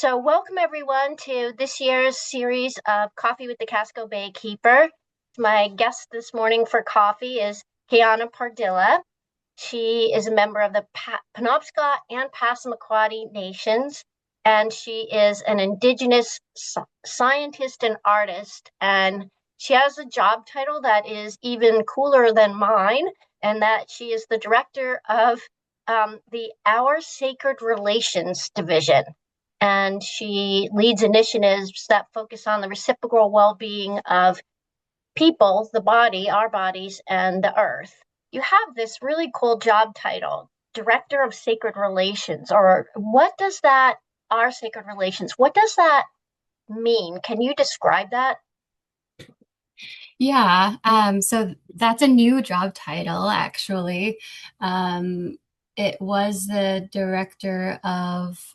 So welcome everyone to this year's series of Coffee with the Casco Baykeeper. My guest this morning for coffee is Keyana Pardilla. She is a member of the Penobscot and Passamaquoddy nations, and she is an Indigenous scientist and artist. And she has a job title that is even cooler than mine, and that she is the director of the Our Sacred Relations Division, and she leads initiatives that focus on the reciprocal well-being of people, the body, our bodies, and the earth. You have this really cool job title, Director of Sacred Relations, or what does that, our sacred relations, what does that mean? Can you describe that? Yeah, so that's a new job title, actually. It was the director of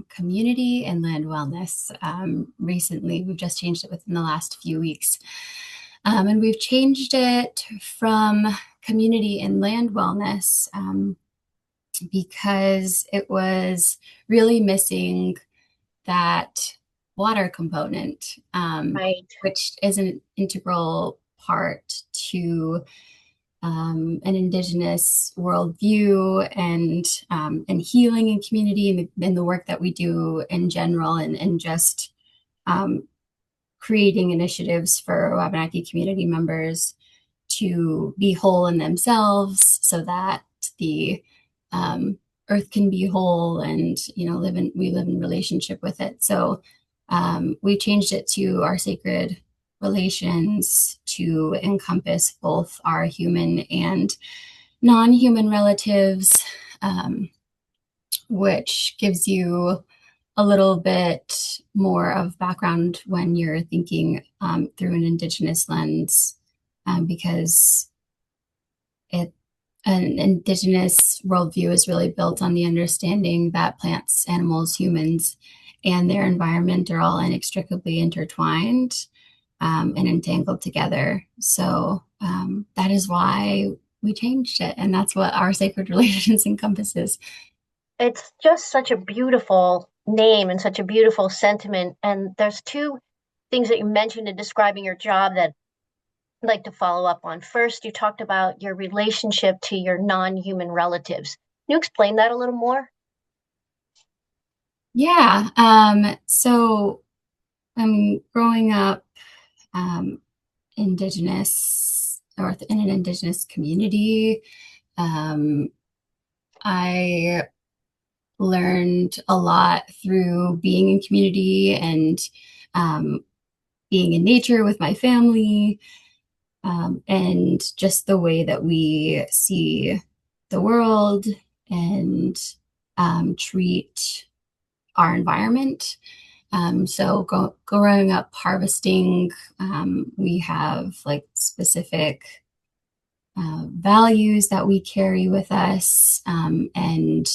community and land wellness. Recently, we've just changed it within the last few weeks. And we've changed it from community and land wellness because it was really missing that water component, Right. which is an integral part to an Indigenous worldview and healing in community and the work that we do in general, and just um, creating initiatives for Wabanaki community members to be whole in themselves so that the um, earth can be whole, and we live in relationship with it. So we changed it to our sacred relations to encompass both our human and non-human relatives, um, which gives you a little bit more of background when you're thinking through an Indigenous lens, because it an Indigenous worldview is really built on the understanding that plants, animals, humans, and their environment are all inextricably intertwined and entangled together. So that is why we changed it, and that's what our sacred relations encompasses. It's just such a beautiful name and such a beautiful sentiment. And there's two things that you mentioned in describing your job that I'd like to follow up on. First, you talked about your relationship to your non-human relatives. Can you explain that a little more? Yeah. So I'm growing up um, Indigenous or in an Indigenous community. Um, I learned a lot through being in community and um, being in nature with my family, and just the way that we see the world and treat our environment. So growing up harvesting, we have like specific values that we carry with us, and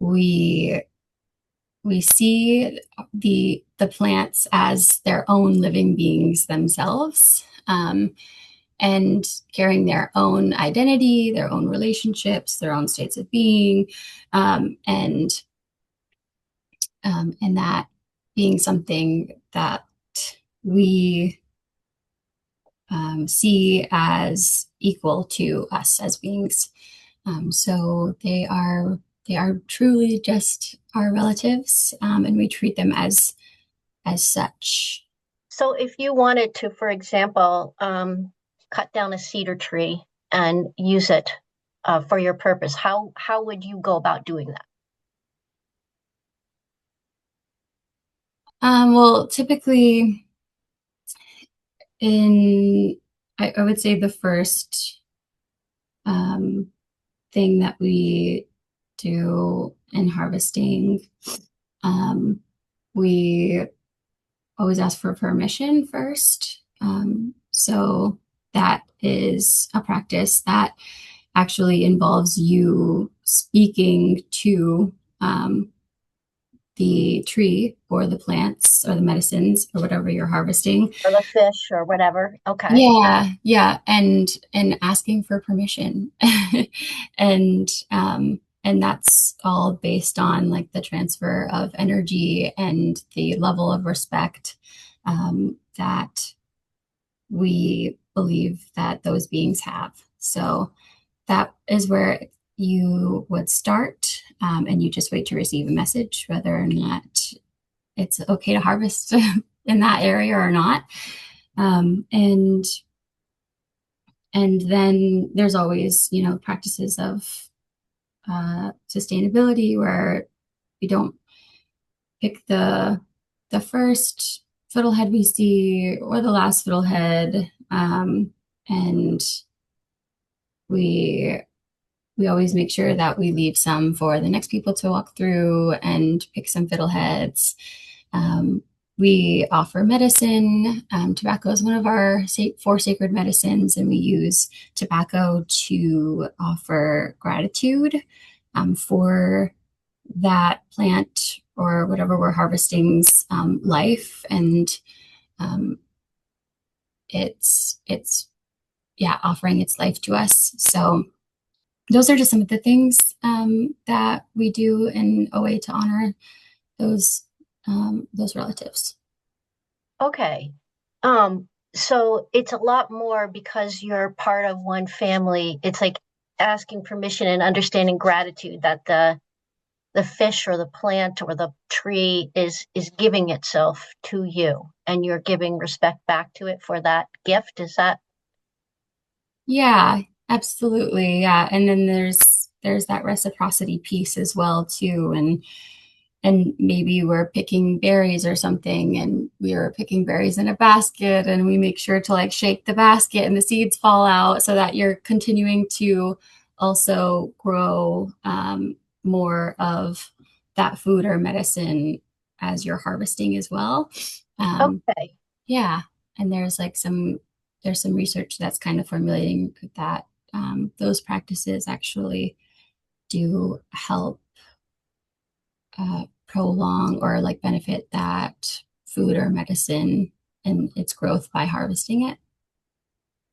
we we see the plants as their own living beings themselves, and carrying their own identity, their own relationships, their own states of being, and and that being something that we see as equal to us as beings. So they are truly just our relatives, and we treat them as such. So if you wanted to, for example, cut down a cedar tree and use it for your purpose, how would you go about doing that? Well, typically in I would say the first um, thing that we do in harvesting, um, we always ask for permission first. So that is a practice that actually involves you speaking to the tree or the plants or the medicines or whatever you're harvesting. Or the fish or whatever? Okay. Yeah, yeah, and asking for permission, and and that's all based on like the transfer of energy and the level of respect that we believe that those beings have. So that is where you would start, and you just wait to receive a message whether or not it's okay to harvest in that area or not. Um, and and then there's always, you know, practices of sustainability where we don't pick the first fiddlehead we see or the last fiddlehead, and we we always make sure that we leave some for the next people to walk through and pick some fiddleheads. Um, we offer medicine. Tobacco is one of our four sacred medicines, and we use tobacco to offer gratitude for that plant or whatever we're harvesting's life. And um, it's yeah, offering its life to us. So those are just some of the things that we do in a way to honor those those relatives. Okay. So it's a lot more because you're part of one family. It's like asking permission and understanding gratitude that the fish or the plant or the tree is giving itself to you and you're giving respect back to it for that gift. Is that Yeah, absolutely. Yeah, and then there's that reciprocity piece as well too, and maybe we're picking berries or something, and we are picking berries in a basket, and we make sure to like shake the basket and the seeds fall out so that you're continuing to also grow more of that food or medicine as you're harvesting as well. Um, okay? yeah, and there's some research that's kind of formulating that those practices actually do help prolong or like benefit that food or medicine and its growth by harvesting it.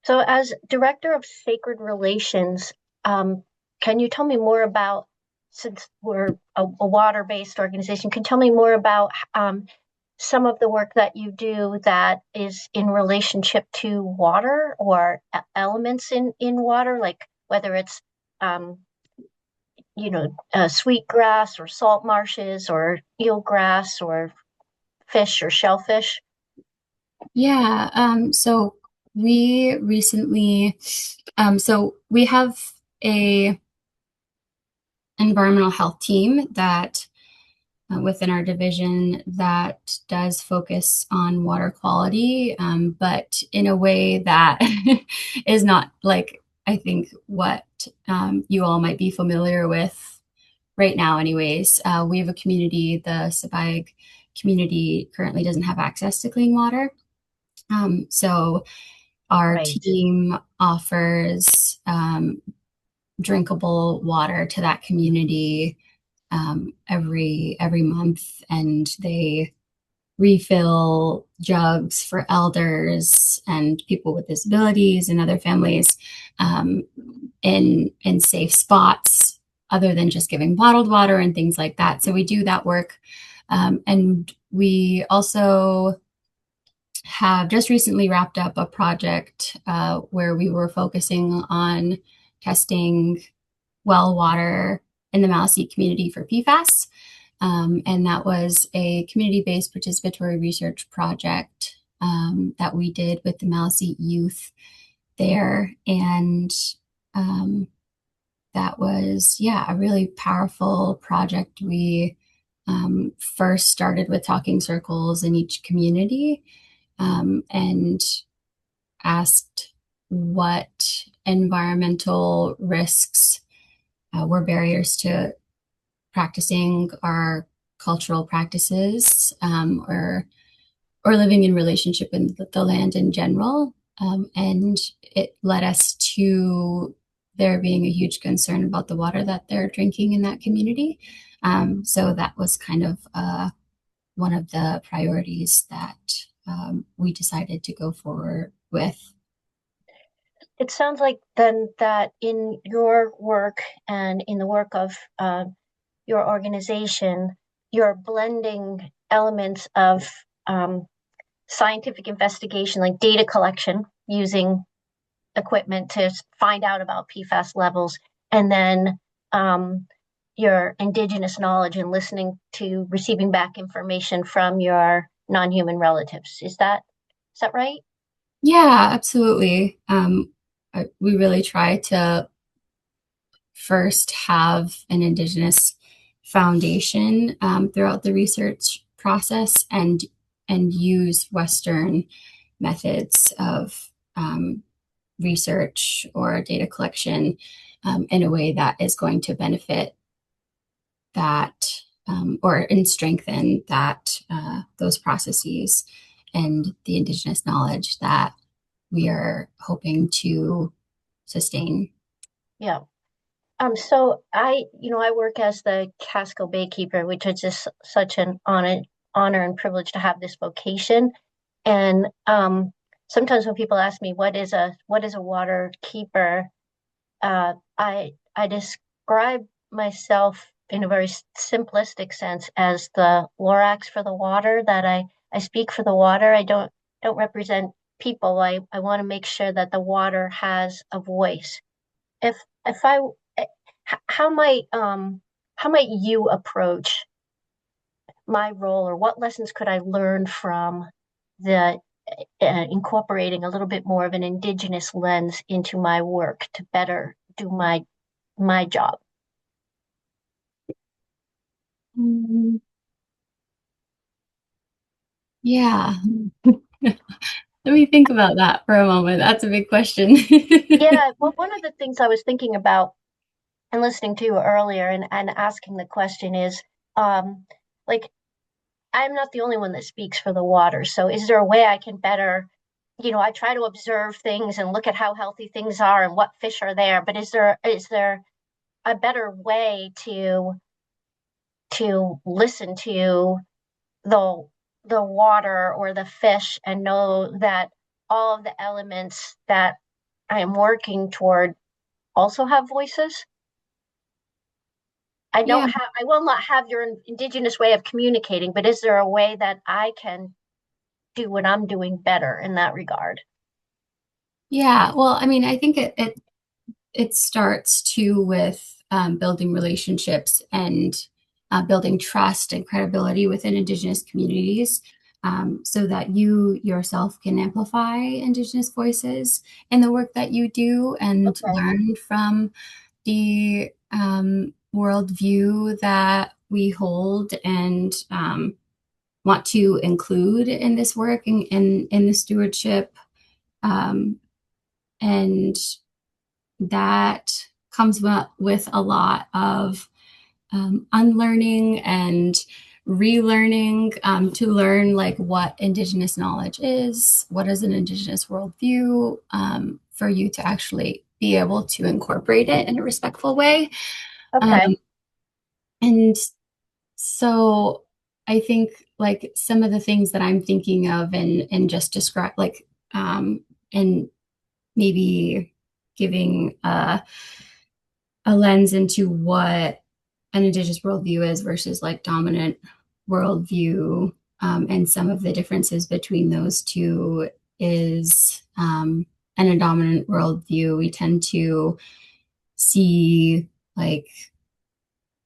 So as director of sacred relations, can you tell me more about, since we're a water-based organization, can you tell me more about some of the work that you do that is in relationship to water or elements in water, like whether it's sweet grass or salt marshes or eelgrass or fish or shellfish? Yeah. So we recently, so we have a environmental health team that within our division that does focus on water quality, but in a way that is not like I think what you all might be familiar with right now. Anyways, we have a community. The Sabayeg community currently doesn't have access to clean water, so our Right. team offers drinkable water to that community every month, and they refill jugs for elders and people with disabilities and other families in safe spots, other than just giving bottled water and things like that. So we do that work, and we also have just recently wrapped up a project where we were focusing on testing well water in the Maliseet community for PFAS. And that was a community-based participatory research project that we did with the Maliseet youth there. And that was, yeah, a really powerful project. We first started with talking circles in each community, and asked what environmental risks were barriers to practicing our cultural practices, or living in relationship with the land in general. And it led us to there being a huge concern about the water that they're drinking in that community. So that was kind of one of the priorities that we decided to go forward with. it sounds like then that in your work and in the work of your organization, you're blending elements of um, scientific investigation, like data collection using equipment to find out about PFAS levels, and then um, your indigenous knowledge and listening to receiving back information from your non-human relatives. Is that right? Yeah, absolutely. We really try to first have an Indigenous foundation throughout the research process, and use Western methods of research or data collection in a way that is going to benefit that or and strengthen that those processes and the Indigenous knowledge that we are hoping to sustain. Yeah. So I work as the Casco Baykeeper, which is just such an honor and privilege to have this vocation. And sometimes when people ask me what is a water keeper, I describe myself in a very simplistic sense as the Lorax for the water. That I speak for the water. I don't represent people. I want to make sure that the water has a voice. If if I how might you approach my role, or what lessons could I learn from the incorporating a little bit more of an indigenous lens into my work to better do my job? Mm, yeah. Let me think about that for a moment. That's a big question. Yeah, well, one of the things I was thinking about and listening to you earlier and asking the question is, um, like, I'm not the only one that speaks for the water. So is there a way I can better, I try to observe things and look at how healthy things are and what fish are there, but is there a better way to listen to the the water or the fish and know that all of the elements that I am working toward also have voices? Yeah. I will not have your indigenous way of communicating, but is there a way that I can do what I'm doing better in that regard? Yeah. Well, I mean, I think it starts too with building relationships and building trust and credibility within Indigenous communities, so that you yourself can amplify Indigenous voices in the work that you do and Okay. learn from the worldview that we hold and want to include in this work and in the stewardship. Um, and that comes with a lot of unlearning and relearning, to learn like what Indigenous knowledge is, what is an Indigenous worldview, for you to actually be able to incorporate it in a respectful way. Okay. Um, and so I think like some of the things that I'm thinking of and just describe like and maybe giving a lens into what an Indigenous worldview is versus like dominant worldview, and some of the differences between those two is, in a dominant worldview, we tend to see like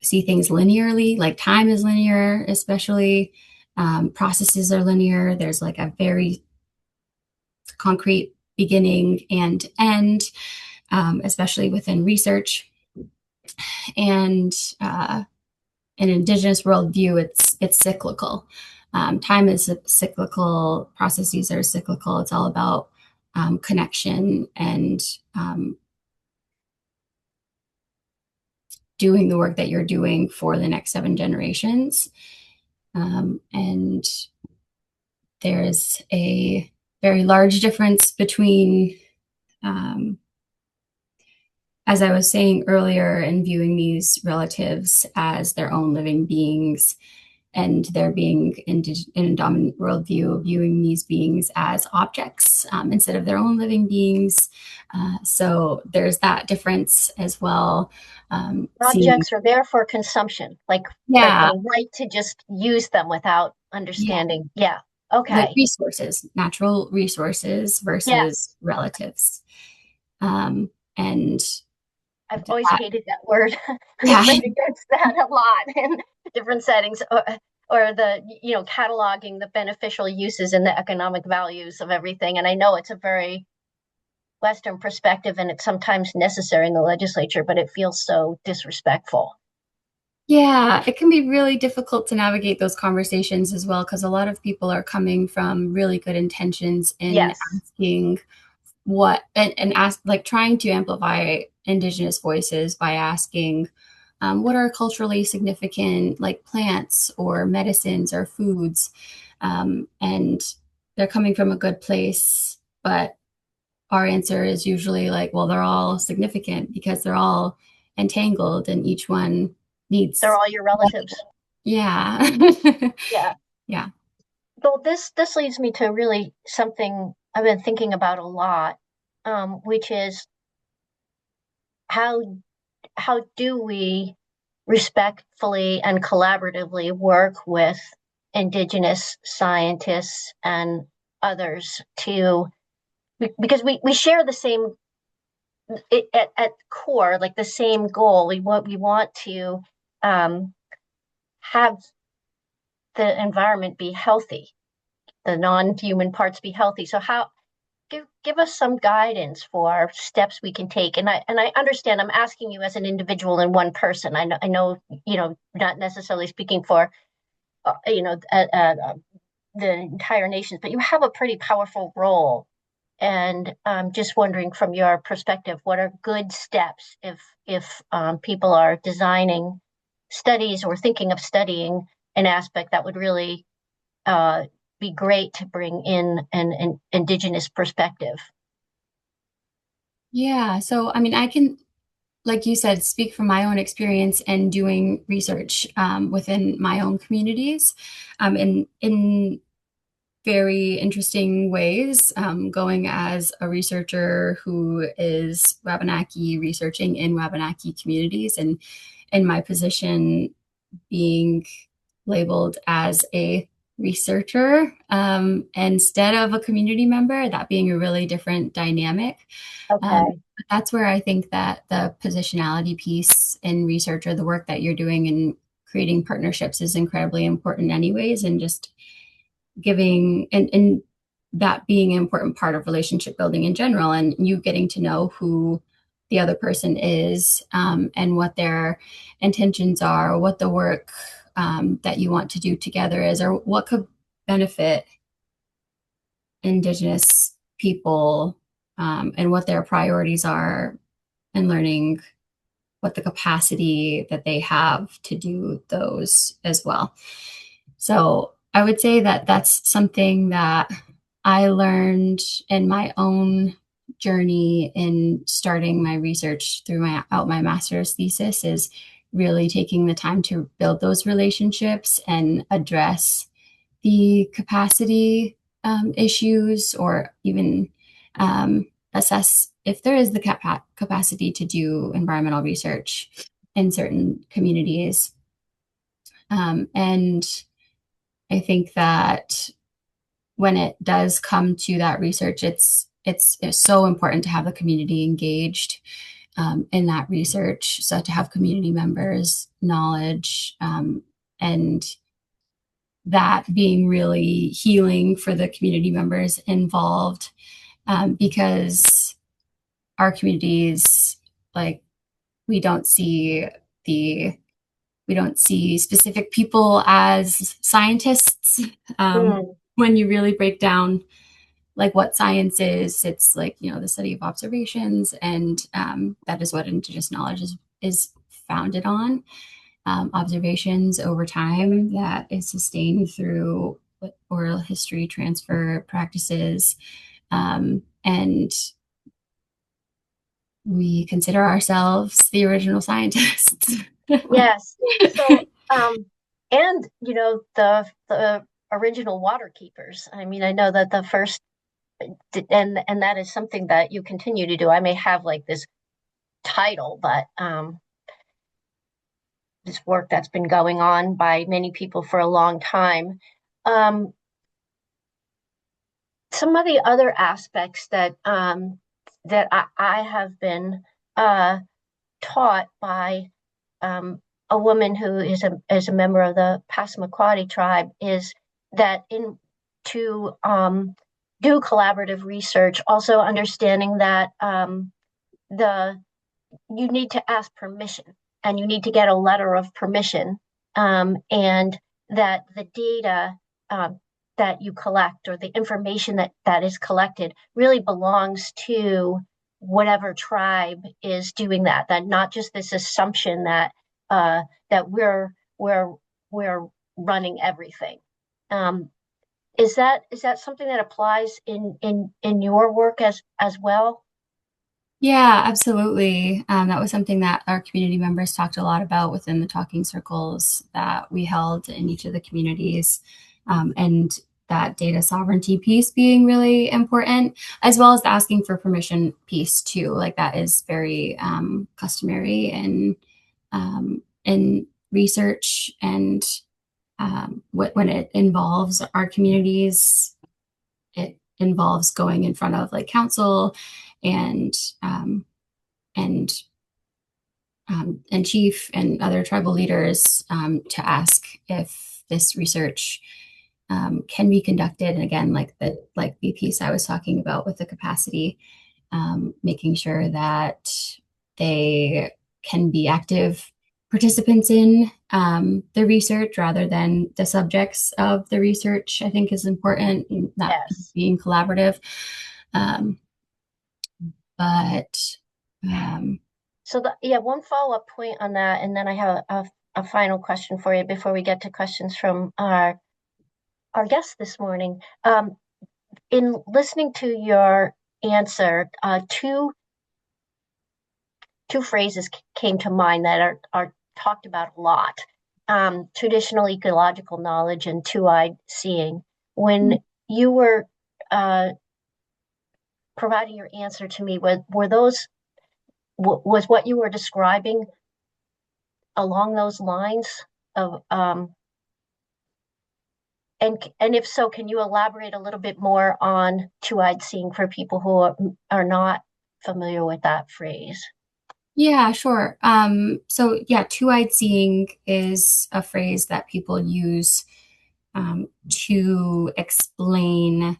see things linearly, like time is linear, especially processes are linear. There's like a very concrete beginning and end, especially within research. And in Indigenous worldview, it's cyclical. Time is cyclical. Processes are cyclical. It's all about connection and doing the work that you're doing for the next 7 generations. And there's a very large difference between, um, as I was saying earlier, and viewing these relatives as their own living beings, and there being in a dominant worldview, viewing these beings as objects instead of their own living beings. So there's that difference as well. Seeing, Objects are there for consumption, like yeah, a right to just use them without yeah, understanding. Yeah. like Okay. resources, natural resources versus Yes. relatives. And I've always that, hated that word. yeah, I've been against that a lot in different settings, or the cataloging the beneficial uses and the economic values of everything. And I know it's a very Western perspective, and it's sometimes necessary in the legislature, but it feels so disrespectful. yeah, it can be really difficult to navigate those conversations as well because a lot of people are coming from really good intentions in Yes, asking and ask, like, trying to amplify Indigenous voices by asking what are culturally significant, like, plants or medicines or foods. And they're coming from a good place, but our answer is usually like, well, they're all significant because they're all entangled and each one they're needs. all your relatives. Yeah. Yeah. Yeah. Well, this leads me to really something I've been thinking about a lot, which is how how do we respectfully and collaboratively work with Indigenous scientists and others to because we share the same at core, like the same goal. We want to um, have the environment be healthy, the non-human parts be healthy. So how give us some guidance for steps we can take. And I understand I'm asking you as an individual and one person. I know not necessarily speaking for uh, you know uh, uh, the entire nations, but you have a pretty powerful role. And I'm just wondering from your perspective, what are good steps if people are designing studies or thinking of studying an aspect that would really uh, be great to bring in an indigenous perspective. Yeah. So, I mean, I can, like you said, speak from my own experience and doing research within my own communities in very interesting ways, going as a researcher who is Wabanaki, researching in Wabanaki communities, and in my position being labeled as a researcher instead of a community member, that being a really different dynamic. Okay. That's where I think that the positionality piece in research, or the work that you're doing in creating partnerships, is incredibly important anyways, and just giving and that being an important part of relationship building in general, and you getting to know who the other person is, and what their intentions are, what the work that you want to do together is, or what could benefit Indigenous people, and what their priorities are, and learning what the capacity that they have to do those as well. So I would say that that's something that I learned in my own journey in starting my research through my master's thesis, is really taking the time to build those relationships and address the capacity issues, or even assess if there is the capacity to do environmental research in certain communities. And I think that when it does come to that research, it's so important to have the community engaged in that research. So to have community members' knowledge, and that being really healing for the community members involved, because our communities, like, we don't see the we don't see specific people as scientists. Mm, When you really break down like what science is, it's like, the study of observations, and that is what Indigenous knowledge is founded on. Observations over time that is sustained through oral history transfer practices, and we consider ourselves the original scientists. yes. So and the original water keepers. I mean, I know that the first, and that is something that you continue to do. I may have like this title, but this work that's been going on by many people for a long time. Um, some of the other aspects that I have been taught by a woman who is a member of the Passamaquoddy tribe is that in to do collaborative research, also understanding that the you need to ask permission and you need to get a letter of permission, and that the data that you collect or the information that is collected really belongs to whatever tribe is doing that not just this assumption that we're running everything. um, is that something that applies in your work as well? Yeah, absolutely. That was something that our community members talked a lot about within the talking circles that we held in each of the communities. And that data sovereignty piece being really important, as well as the asking for permission piece too. Like that is very customary in research and when it involves our communities, it involves going in front of like council and um, and and chief and other tribal leaders to ask if this research can be conducted. And again, like the piece I was talking about with the capacity, making sure that they can be active participants in the research rather than the subjects of the research, I think is important, that Yes. being collaborative. Um, but So yeah, one follow-up point on that, and then I have a final question for you before we get to questions from our guest this morning. In listening to your answer, two phrases came to mind that are talked about a lot: traditional ecological knowledge and two-eyed seeing. When you were uh, providing your answer to me, were those was what you were describing along those lines of and if so, can you elaborate a little bit more on two-eyed seeing for people who are not familiar with that phrase? Yeah, sure. So yeah, two-eyed seeing is a phrase that people use to explain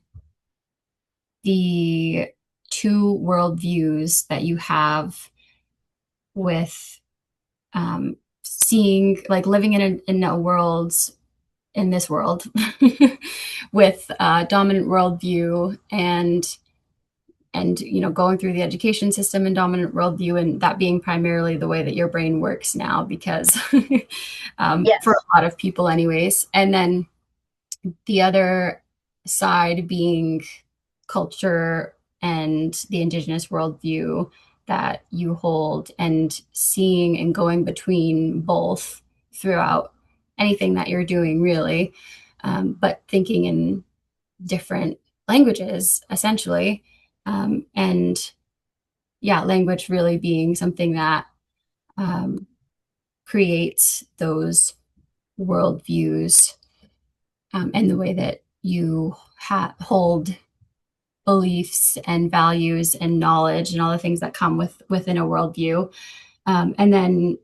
the two worldviews that you have with seeing, like living in a world, in this world, with a dominant worldview and going through the education system and dominant worldview, and that being primarily the way that your brain works now because for Yes. a lot of people anyways. And then the other side being culture and the Indigenous worldview that you hold, and seeing and going between both throughout anything that you're doing really, but thinking in different languages essentially. And yeah, language really being something that um, creates those worldviews, and the way that you hold beliefs and values and knowledge and all the things that come within a worldview. And then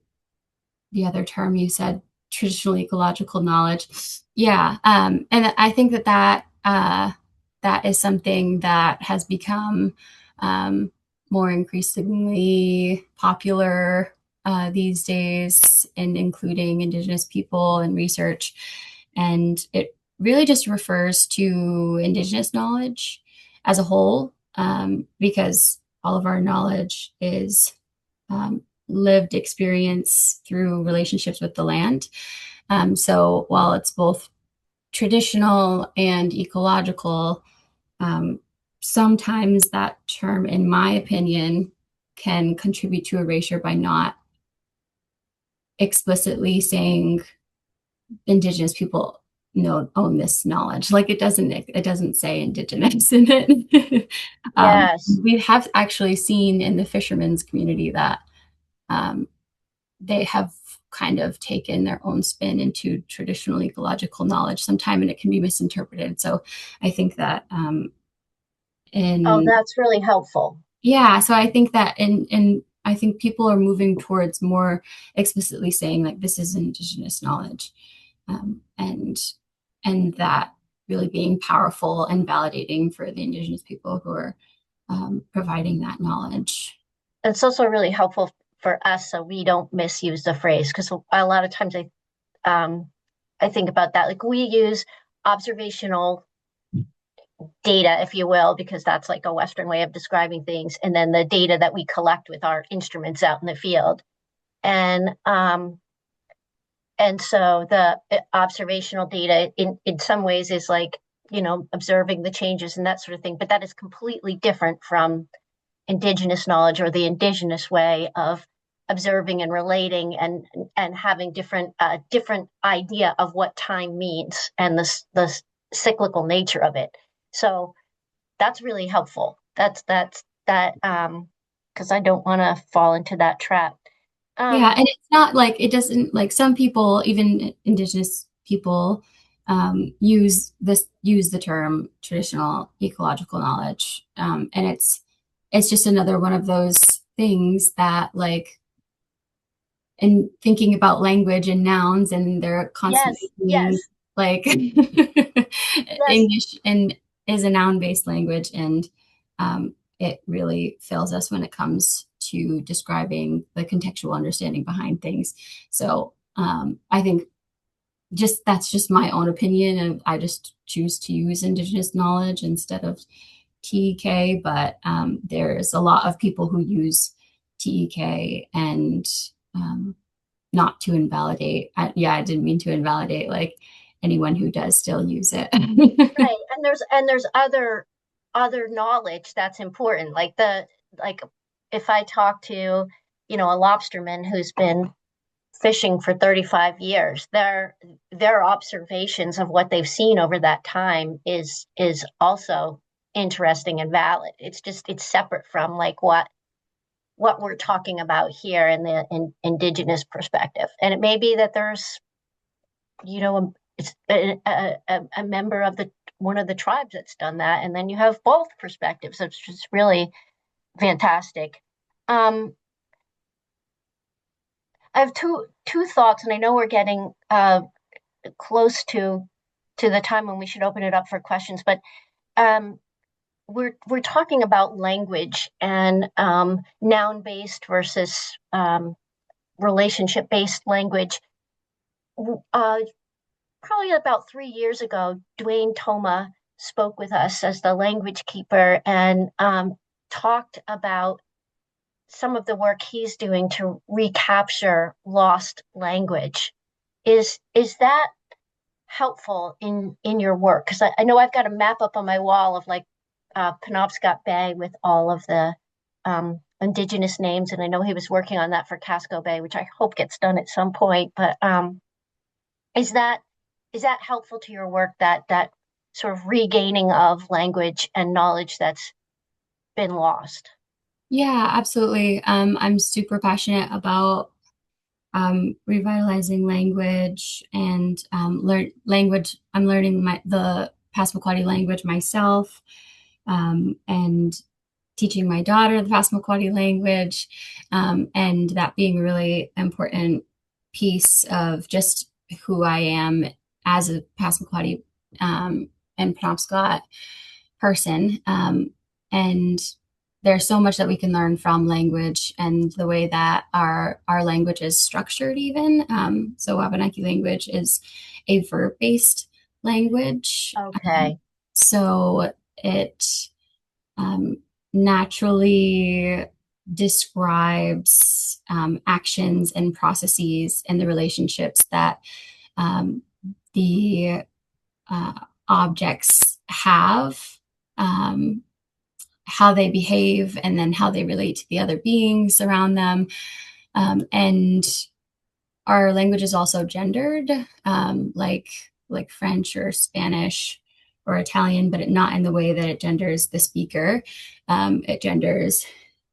the other term you said, traditional ecological knowledge. Yeah, and I think that is something that has become more increasingly popular these days, in including Indigenous people and research. And it really just refers to Indigenous knowledge as a whole, because all of our knowledge is um, lived experience through relationships with the land. So while it's both traditional and ecological, um, sometimes that term, in my opinion, can contribute to erasure by not explicitly saying Indigenous people own this knowledge. Like it doesn't say Indigenous in it. Yes. We have actually seen in the fishermen's community that um, they have kind of taken their own spin into traditional ecological knowledge sometime, and it can be misinterpreted. So I think that Oh, in that's really helpful. yeah, so I think that in I think people are moving towards more explicitly saying like this is Indigenous knowledge, and that really being powerful and validating for the Indigenous people who are providing that knowledge. It's also really helpful for us so we don't misuse the phrase because a lot of times I think about that. Like we use observational data, if you will, because that's like a Western way of describing things, and then the data that we collect with our instruments out in the field. And so the observational data in some ways is like, observing the changes and that sort of thing, but that is completely different from indigenous knowledge or the indigenous way of observing and relating and having different idea of what time means and the cyclical nature of it. So that's really helpful. That's that because I don't want to fall into that trap. Yeah, Um and it's not like it doesn't like some people, even Indigenous people, use the term traditional ecological knowledge, and it's just another one of those things that like in thinking about language and nouns, and they're constantly yes, being yes, like yes. English and is a noun-based language, and it really fails us when it comes to describing the contextual understanding behind things. So I think just that's just my own opinion, and I just choose to use Indigenous knowledge instead of TEK. But there's a lot of people who use TEK, and um, not to invalidate. I didn't mean to invalidate like anyone who does still use it. Right. And there's other knowledge that's important. Like if I talk to, a lobsterman who's been fishing for 35 years, their observations of what they've seen over that time is also interesting and valid. It's separate from like what we're talking about here in the indigenous perspective. And it may be that there's, it's a member of the one of the tribes that's done that, and then you have both perspectives. It's just really fantastic. Um, I have two thoughts, and I know we're getting close to the time when we should open it up for questions, but um, we're talking about language and noun based versus relationship based language. Uh, Probably about 3 years ago, Dwayne Toma spoke with us as the language keeper and talked about some of the work he's doing to recapture lost language. Is that helpful in your work? Because I know I've got a map up on my wall of like Penobscot Bay with all of the indigenous names, and I know he was working on that for Casco Bay, which I hope gets done at some point. But is that is that helpful to your work, that sort of regaining of language and knowledge that's been lost? Yeah, absolutely. I'm super passionate about revitalizing language and learn language. I'm learning the Passamaquoddy language myself, and teaching my daughter the Passamaquoddy language, and that being a really important piece of just who I am as a Passamaquoddy and Penobscot person. And there's so much that we can learn from language and the way that our language is structured even. So Wabanaki language is a verb-based language. Okay. So it um, naturally describes actions and processes and the relationships that um, the uh, objects have, um, how they behave, and then how they relate to the other beings around them. And our language is also gendered, like French or Spanish or Italian, but not in the way that it genders the speaker. It genders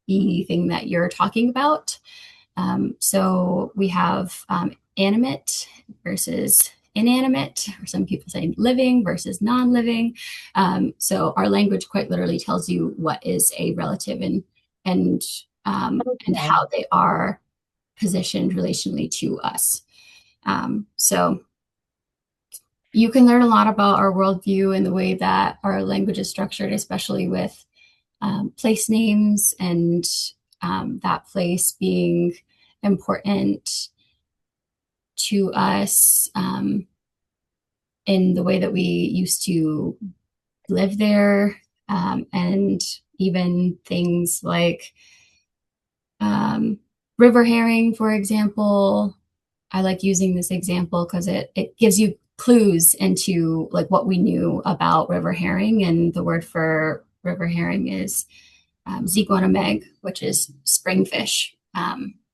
the thing that you're talking about. So we have animate versus inanimate, or some people say living versus non-living. So our language quite literally tells you what is a relative and and Okay. how they are positioned relationally to us. So you can learn a lot about our worldview and the way that our language is structured, especially with place names and that place being important to us in the way that we used to live there, and even things like river herring, for example. I like using this example because it gives you clues into like what we knew about river herring, and the word for river herring is ziguanameg, which is spring fish,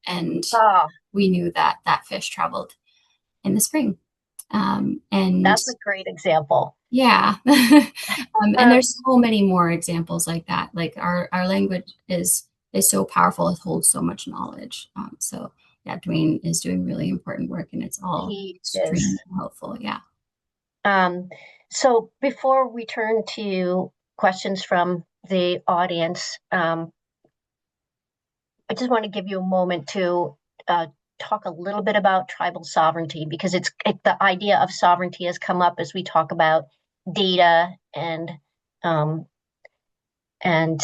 and Oh, we knew that that fish traveled in the spring. And that's a great example. yeah, and Um, there's so many more examples like that. Like our language is so powerful; it holds so much knowledge. So yeah, Dwayne is doing really important work, and it's all he is. extremely helpful. Yeah. Um, so before we turn to questions from the audience, I just want to give you a moment to talk a little bit about tribal sovereignty because the idea of sovereignty has come up as we talk about data um, and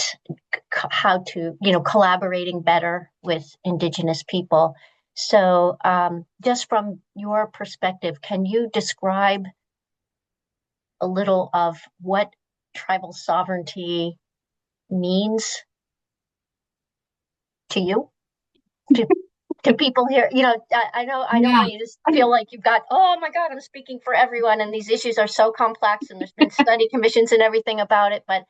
how to collaborating better with Indigenous people. So, just from your perspective, can you describe a little of what tribal sovereignty means to you? To people here, I don't Yeah. want you to feel like you've got, oh my God, I'm speaking for everyone, and these issues are so complex, and there's been study commissions and everything about it. But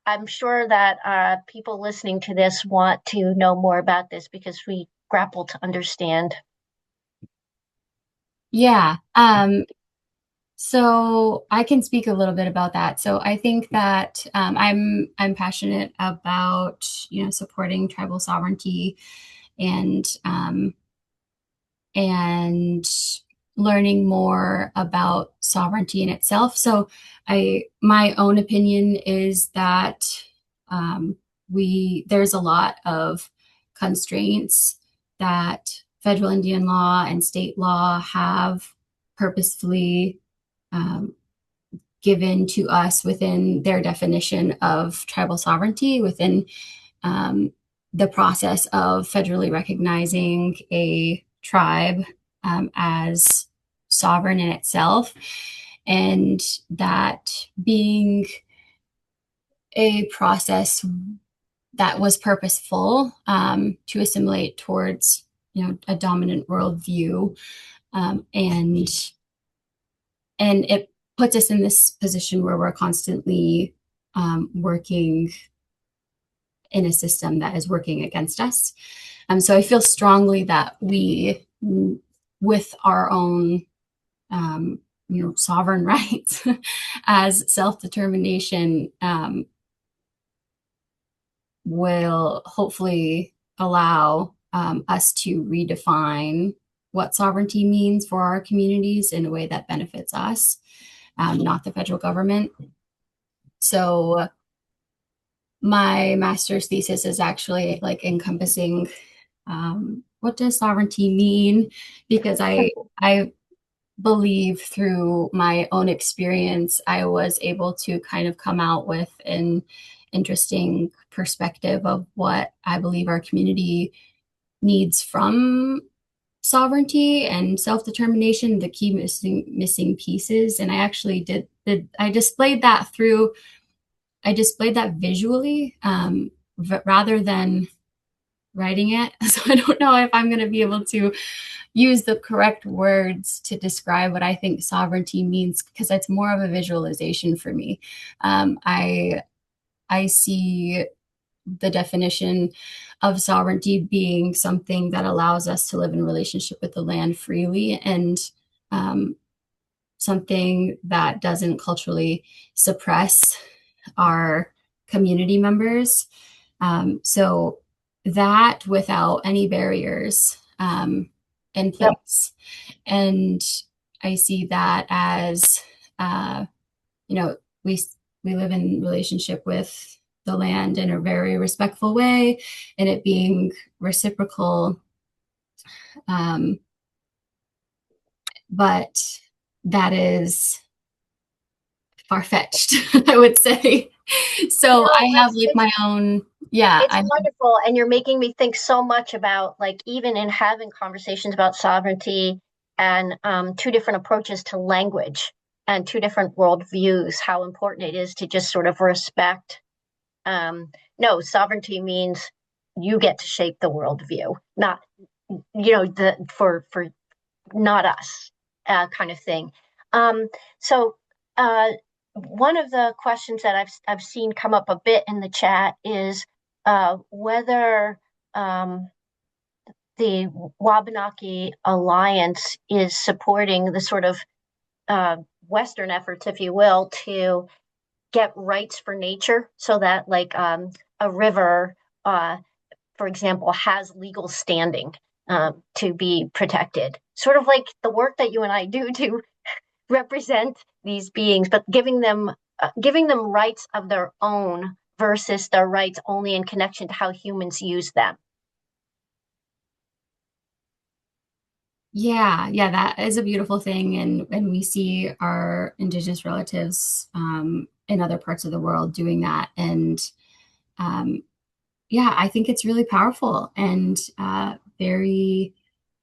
I'm sure that people listening to this want to know more about this because we grapple to understand. Yeah. So I can speak a little bit about that. So I think that I'm passionate about supporting tribal sovereignty and and learning more about sovereignty in itself. So my own opinion is that there's a lot of constraints that federal Indian law and state law have purposefully um, given to us within their definition of tribal sovereignty, within um, the process of federally recognizing a tribe as sovereign in itself, and that being a process that was purposeful to assimilate towards a dominant worldview, and it puts us in this position where we're constantly working in a system that is working against us. So I feel strongly that we, with our own, sovereign rights as self-determination, will hopefully allow us to redefine what sovereignty means for our communities in a way that benefits us, not the federal government. So my master's thesis is actually like encompassing what does sovereignty mean, because I believe through my own experience I was able to kind of come out with an interesting perspective of what I believe our community needs from sovereignty and self-determination, the key missing pieces. And I actually I displayed that visually, rather than writing it. So I don't know if I'm going to be able to use the correct words to describe what I think sovereignty means, because it's more of a visualization for me. I see the definition of sovereignty being something that allows us to live in relationship with the land freely, and um, something that doesn't culturally suppress our community members. So that without any barriers in Yep. place. And I see that as, uh, you know, we live in relationship with the land in a very respectful way, and it being reciprocal. Um, but that is far-fetched, I would say. So No, I have like my own, yeah, it's I wonderful, and you're making me think so much about, like, even in having conversations about sovereignty and two different approaches to language and two different worldviews, how important it is to just sort of respect. No, sovereignty means you get to shape the worldview, not, the for not us, kind of thing. So uh, one of the questions that I've seen come up a bit in the chat is whether the Wabanaki Alliance is supporting the sort of Western efforts, if you will, to get rights for nature, so that, like, a river, uh, for example, has legal standing to be protected. Sort of like the work that you and I do to represent these beings, but giving them rights of their own versus their rights only in connection to how humans use them. yeah, that is a beautiful thing, and we see our indigenous relatives in other parts of the world doing that, and um, yeah, I think it's really powerful and very,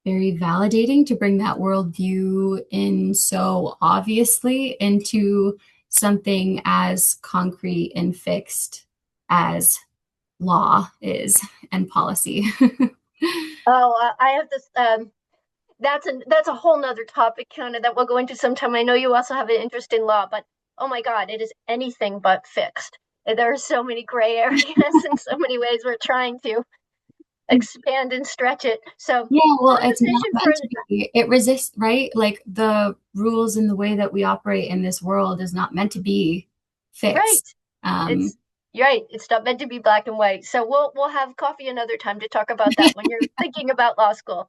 very validating to bring that worldview in so obviously into something as concrete and fixed as law is and policy. Oh, I have this. That's a whole nother topic, kind of, that we'll go into sometime. I know you also have an interest in law, but oh my God, it is anything but fixed. There are so many gray areas in so many ways. We're trying to expand and stretch it. So, Yeah, well, it's not conversation for meant to be. It resists, right? Like the rules and the way that we operate in this world is not meant to be right. fixed. Um, It's You're right. It's not meant to be black and white. So we'll have coffee another time to talk about that when you're thinking about law school.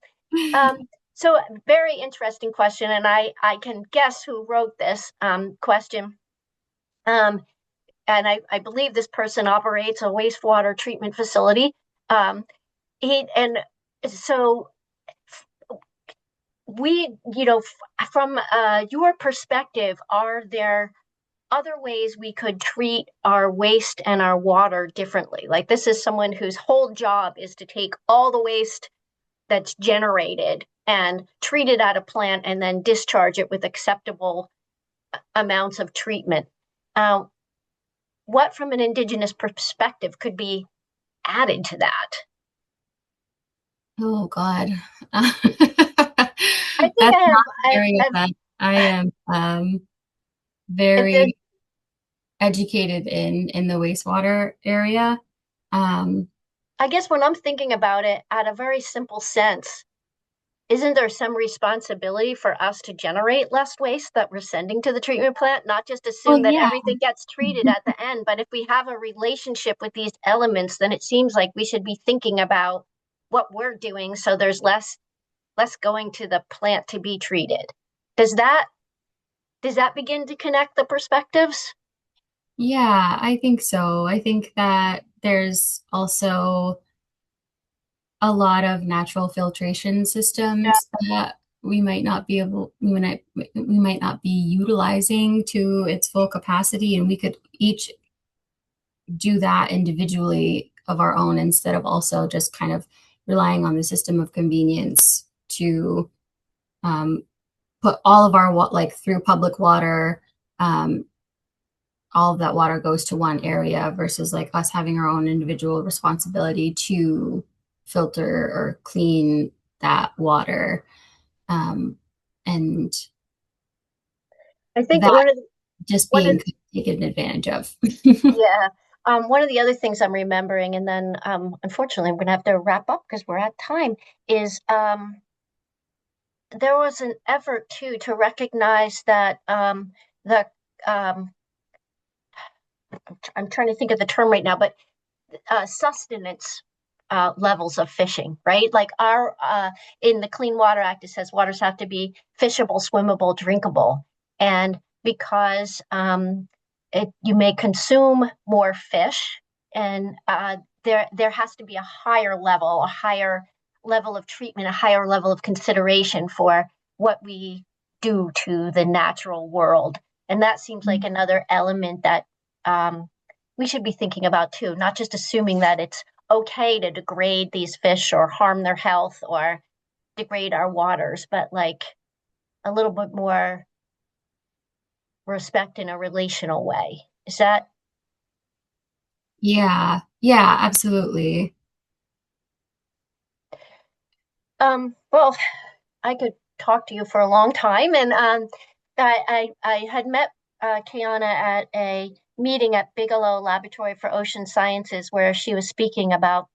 Um, so very interesting question, and I can guess who wrote this question. Um, and I believe this person operates a wastewater treatment facility. Um, he and so we, from your perspective, are there other ways we could treat our waste and our water differently? Like, this is someone whose whole job is to take all the waste that's generated and treat it at a plant and then discharge it with acceptable amounts of treatment. Uh, what, from an Indigenous perspective, could be added to that? oh God. I think That's I have. not an area that I am If there's, very educated in the wastewater area. Um, I guess when I'm thinking about it at a very simple sense, isn't there some responsibility for us to generate less waste that we're sending to the treatment plant? Not just well, assume that yeah, everything gets treated at the end, but if we have a relationship with these elements, then it seems like we should be thinking about what we're doing so there's less going to the plant to be treated. Does that does that begin to connect the perspectives? yeah, I think so. I think that there's also a lot of natural filtration Yeah. systems that we might not be utilizing to its full capacity, and we could each do that individually of our own instead of also just kind of relying on the system of convenience to um, put all of our like through public water. Um, all of that water goes to one area versus like us having our own individual responsibility to filter or clean that water, um, and I think that one of just one of being taken advantage of. yeah. One of the other things I'm remembering, and then unfortunately I'm going to have to wrap up because we're at time, is there was an effort too to recognize that the I'm trying to think of the term right now, but sustenance levels of fishing, right? Like our in the Clean Water Act, it says waters have to be fishable, swimmable, drinkable, and because you may consume more fish, and there has to be a higher level of treatment, a higher level of consideration for what we do to the natural world, and that seems like another element that um, we should be thinking about too, not just assuming that it's okay to degrade these fish or harm their health or degrade our waters, but like a little bit more respect in a relational way. Is that Yeah, yeah, absolutely. well, I could talk to you for a long time. And I had met Keyana at a meeting at Bigelow Laboratory for Ocean Sciences where she was speaking about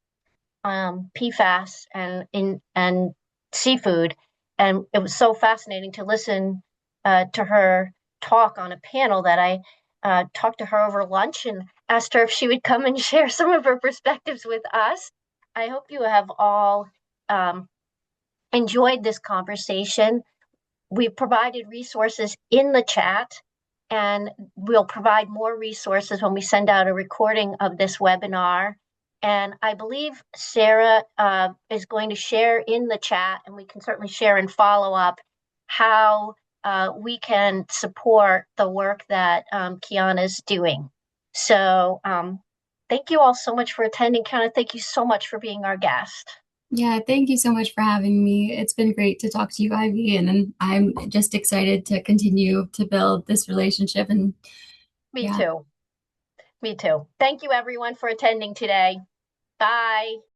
PFAS and seafood, and it was so fascinating to listen to her talk on a panel that I talked to her over lunch and asked her if she would come and share some of her perspectives with us. I hope you have all um, enjoyed this conversation. We've provided resources in the chat, and we'll provide more resources when we send out a recording of this webinar. And I believe Sarah is going to share in the chat, and we can certainly share and follow up how we can support the work that Keyana is doing. So thank you all so much for attending. Keyana, thank you so much for being our guest. Yeah, thank you so much for having me. It's been great to talk to you, Ivy, and I'm just excited to continue to build this relationship. And Me yeah. too. Me too. Thank you, everyone, for attending today. Bye.